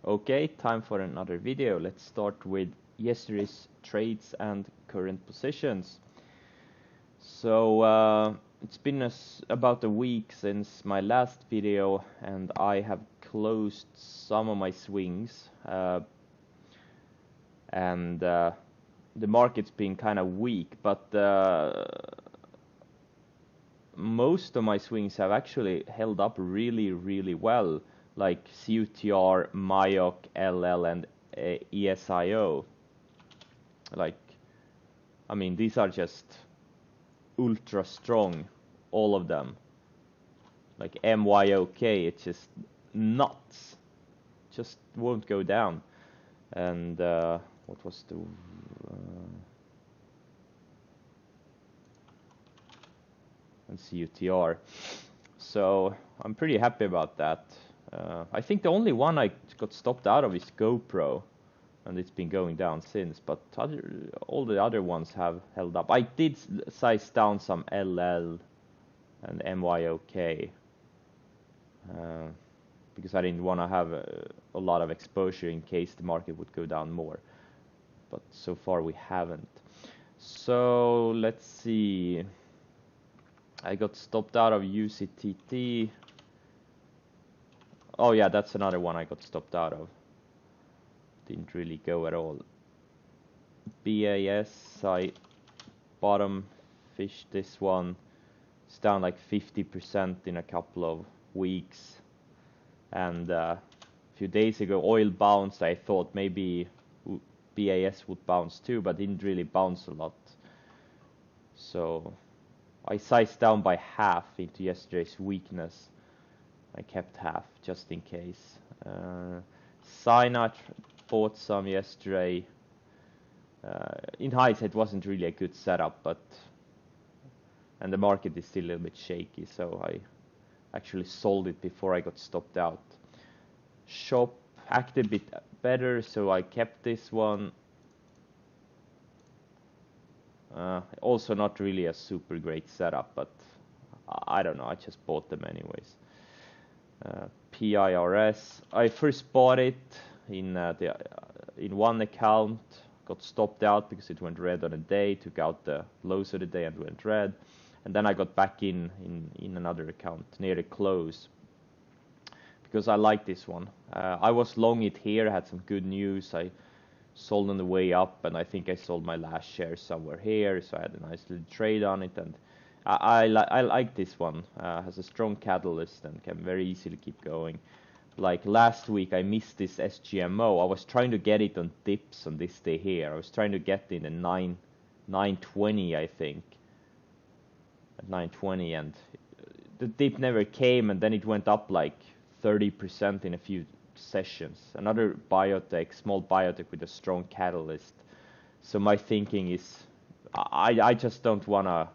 Okay, time for another video. Let's start with yesterday's trades and current positions. So it's been about a week since my last video, and I have closed some of my swings, and the market's been kind of weak, but most of my swings have actually held up really well, like CUTR, MAIOC, LL, and ESIO. Like, I mean, these are just ultra strong, all of them. Like MYOK, it's just nuts. Just won't go down. And what was the and CUTR. So I'm pretty happy about that. I think the only one I got stopped out of is GoPro, and it's been going down since. But all the other ones have held up. I did size down some LL and MYOK because I didn't want to have a lot of exposure in case the market would go down more. But so far we haven't. So let's see. I got stopped out of UCTT. Oh yeah, that's another one I got stopped out of. Didn't really go at all. BAS, I bottom fished this one. It's down like 50% in a couple of weeks. And a few days ago, oil bounced. I thought maybe BAS would bounce too, but didn't really bounce a lot. So I sized down by half into yesterday's weakness. I kept half just in case. Cyanide bought some yesterday. In hindsight, it wasn't really a good setup, and the market is still a little bit shaky, so I actually sold it before I got stopped out. Shop acted a bit better, so I kept this one. Also not really a super great setup, but I don't know, I just bought them anyways. PIRS, I first bought it in one account, got stopped out because it went red on a day, took out the lows of the day and went red, and then I got back in another account near the close because I like this one. I was long it here, had some good news. I sold on the way up, and I think I sold my last share somewhere here, so I had a nice little trade on it, and I like this one. Has a strong catalyst and can very easily keep going. Like last week, I missed this SGMO. I was trying to get it on dips on this day here. I was trying to get it in a 920, I think, at 920, and the dip never came, and then it went up like 30% in a few sessions. Another biotech, small biotech with a strong catalyst. So my thinking is, I just don't wanna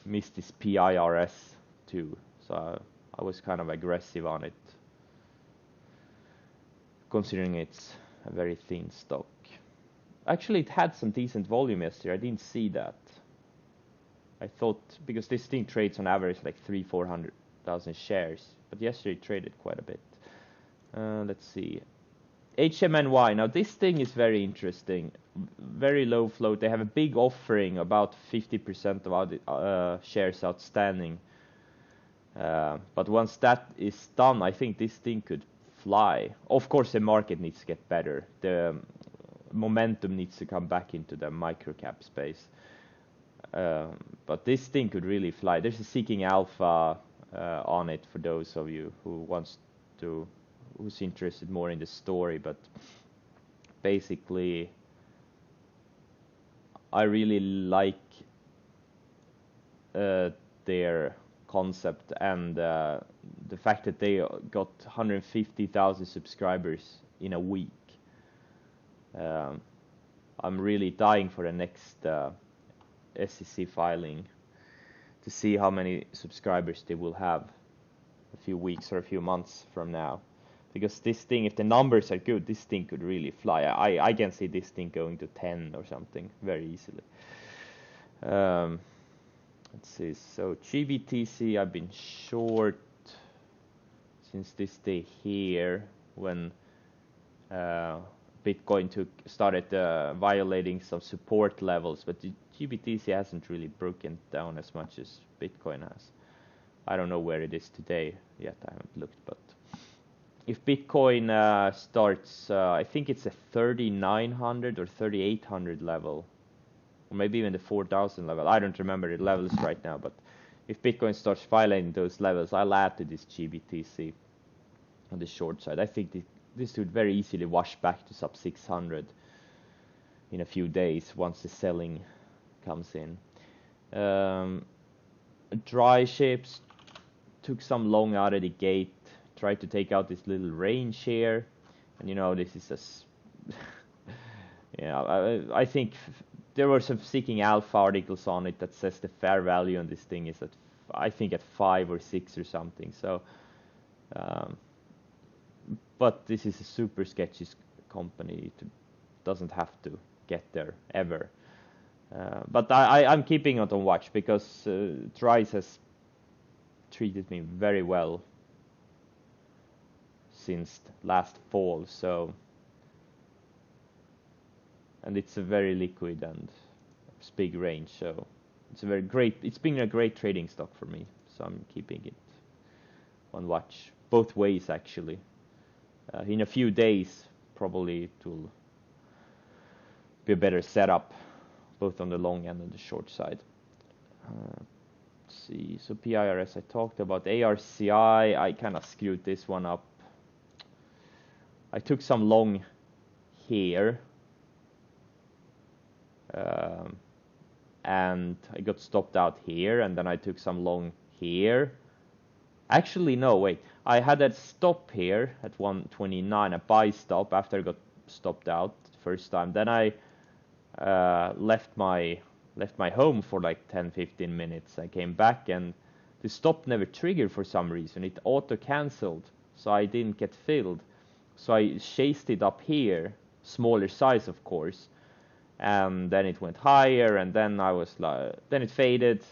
miss this PIRS too. So I was kind of aggressive on it, considering it's a very thin stock. Actually, it had some decent volume yesterday. I didn't see that. I thought, because this thing trades on average like 300,000-400,000 shares, but yesterday it traded quite a bit. Let's see. HMNY. Now this thing is very interesting. Very low float. They have a big offering, about 50% of all the shares outstanding. But once that is done, I think this thing could fly. Of course, the market needs to get better. The momentum needs to come back into the microcap space. But this thing could really fly. There's a Seeking Alpha on it for those of you who's interested more in the story. But basically, I really like their concept, and the fact that they got 150,000 subscribers in a week. I'm really dying for the next SEC filing to see how many subscribers they will have a few weeks or a few months from now. Because this thing, if the numbers are good, this thing could really fly. I can see this thing going to 10 or something very easily. Let's see. So GBTC, I've been short since this day here when Bitcoin started violating some support levels, but the GBTC hasn't really broken down as much as Bitcoin has. I don't know where it is today yet. I haven't looked, but if Bitcoin starts, I think it's a 3,900 or 3,800 level, or maybe even the 4,000 level. I don't remember the levels right now, but if Bitcoin starts violating those levels, I'll add to this GBTC on the short side. I think this would very easily wash back to sub 600 in a few days once the selling comes in. Dry ships took some long out of the gate, tried to take out this little range here, and this is I think there were some Seeking Alpha articles on it that says the fair value on this thing is I think at 5 or 6 or something. So but this is a super sketchy company. It doesn't have to get there ever. But I'm keeping it on watch because Trice has treated me very well since last fall. So, and it's a very liquid and big range. So it's a very great. It's been a great trading stock for me. So I'm keeping it on watch both ways actually. In a few days, probably it will be a better setup, both on the long end and the short side. Let's see, so PIRS I talked about. ARCI, I kind of screwed this one up. I took some long here, and I got stopped out here, and then I took some long here. Actually, no, wait. I had a stop here at 129, a buy stop after I got stopped out the first time. Then I left my home for like 10-15 minutes. I came back and the stop never triggered for some reason. It auto cancelled, so I didn't get filled. So I chased it up here, smaller size of course, and then it went higher, and then I was like, then it faded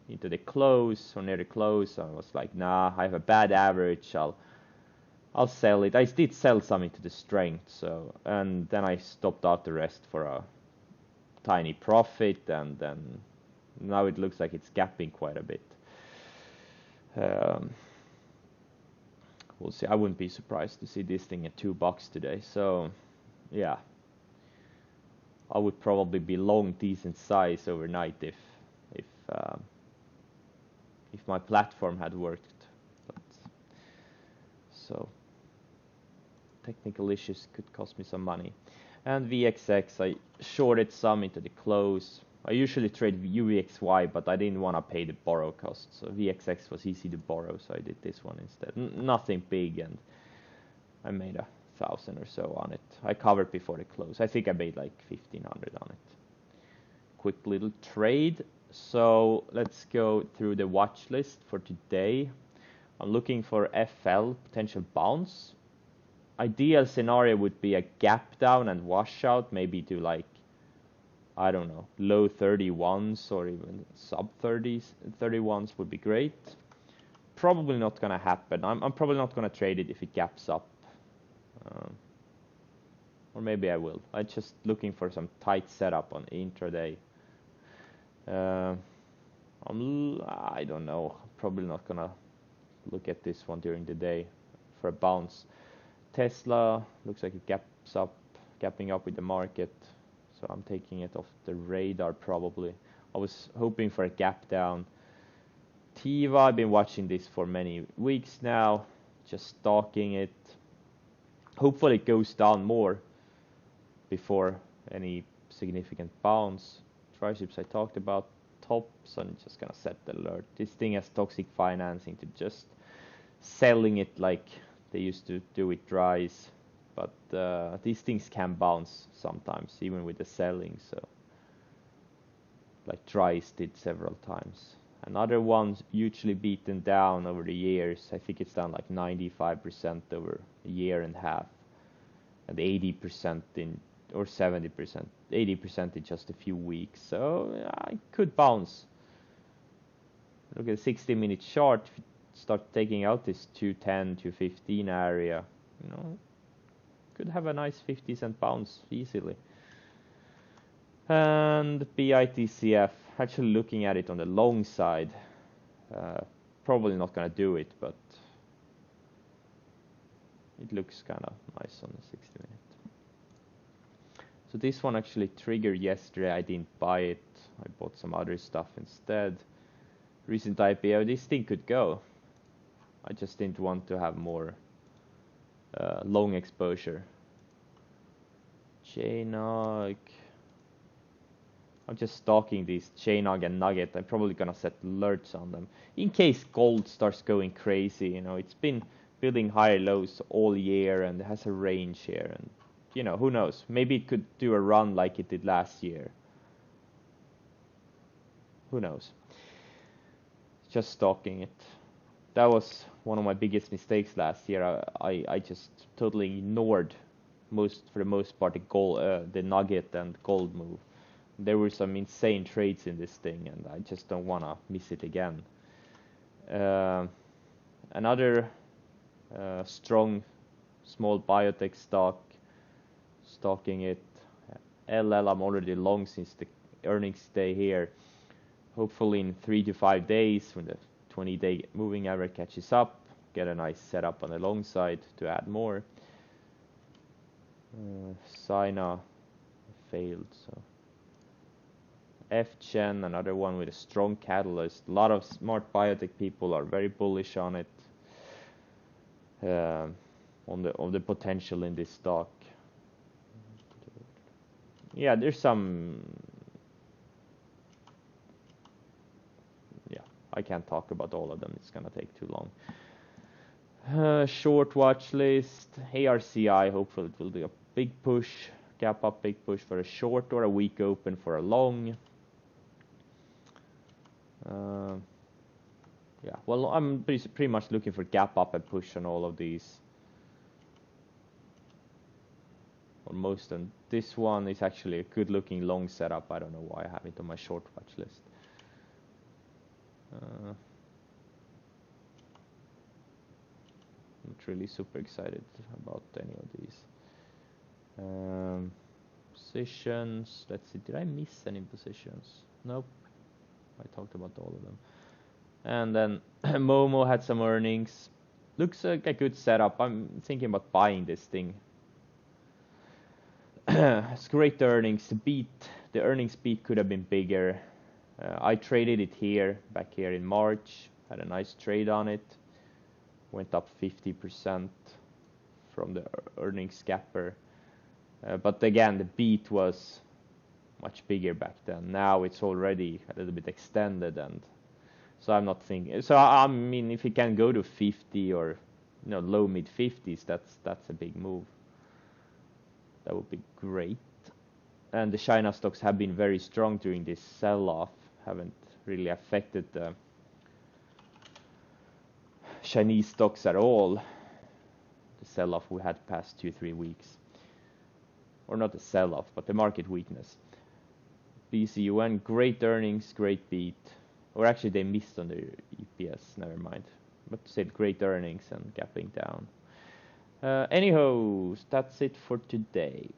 into the close or near the close. I was like, nah, I have a bad average. I'll sell it. I did sell some into the strength, so, and then I stopped out the rest for a tiny profit, and then now it looks like it's gapping quite a bit. We'll see. I wouldn't be surprised to see this thing at $2 today. So, yeah, I would probably be long decent size overnight if my platform had worked. But, so technical issues could cost me some money. And VXX, I shorted some into the close. I usually trade UVXY, but I didn't want to pay the borrow cost. So VXX was easy to borrow, so I did this one instead. Nothing big, and I made 1,000 or so on it. I covered before the close. I think I made like 1,500 on it. Quick little trade. So let's go through the watch list for today. I'm looking for FL, potential bounce. Ideal scenario would be a gap down and washout, maybe to like, I don't know, low 31s or even sub 30s. 31s would be great. Probably not going to happen. I'm probably not going to trade it if it gaps up. Or maybe I will. I'm just looking for some tight setup on intraday. I don't know. Probably not going to look at this one during the day for a bounce. Tesla looks like it gapping up with the market. So I'm taking it off the radar probably. I was hoping for a gap down. Tiva, I've been watching this for many weeks now, just stalking it. Hopefully it goes down more before any significant bounce. Triships I talked about, tops, I'm just gonna set the alert. This thing has toxic financing to just selling it like they used to do with Dries. But these things can bounce sometimes, even with the selling. So, like Dries did several times. Another one hugely beaten down over the years. I think it's down like 95% over a year and a half, and 80% in, or 70%, 80% in just a few weeks. So I could bounce. Look at the 60-minute chart. If it start taking out this 210, 215 area, you know, could have a nice 50-cent bounce easily. And BITCF, actually looking at it on the long side, probably not gonna do it, but it looks kind of nice on the 60 minute. So this one actually triggered yesterday. I didn't buy it. I bought some other stuff instead. Recent IPO, this thing could go. I just didn't want to have more long exposure. JNUG. I'm just stalking these JNUG and Nugget. I'm probably gonna set alerts on them in case gold starts going crazy. You know, it's been building higher lows all year and it has a range here, and you know, who knows? Maybe it could do a run like it did last year. Who knows? Just stalking it. That was one of my biggest mistakes last year. I just totally ignored for the most part the Nugget and gold move. There were some insane trades in this thing, and I just don't wanna miss it again. Another strong small biotech stock, stalking it. LL, I'm already long since the earnings day here. Hopefully in 3 to 5 days, when the 20-day moving average catches up, get a nice setup on the long side to add more. Sina failed, so FGen, another one with a strong catalyst. A lot of smart biotech people are very bullish on it, on the potential in this stock. Yeah, there's some. Yeah, I can't talk about all of them. It's gonna take too long. Short watch list. ARCI. Hopefully it will do a big push, gap up, big push for a short, or a weak open for a long. Yeah, well, I'm pretty much looking for gap up and push on all of these. Or most, and this one is actually a good looking long setup. I don't know why I have it on my short watch list. Not really super excited about any of these. Positions, let's see, did I miss any positions? Nope, I talked about all of them. And then Momo had some earnings. Looks like a good setup. I'm thinking about buying this thing. It's great earnings. The earnings beat could have been bigger. I traded it back here in March. Had a nice trade on it. Went up 50% from the earnings scalper. But again, the beat was much bigger back then. Now it's already a little bit extended, and so I'm not thinking. So I mean, if it can go to 50 or low mid 50s, that's a big move. That would be great. And the China stocks have been very strong during this sell-off. Haven't really affected the Chinese stocks at all. The sell-off we had past 2-3 weeks. Or not the sell-off, but the market weakness. BCUN, great earnings, great beat. Or actually they missed on their EPS, never mind. But said great earnings and gapping down. Anyhow, that's it for today.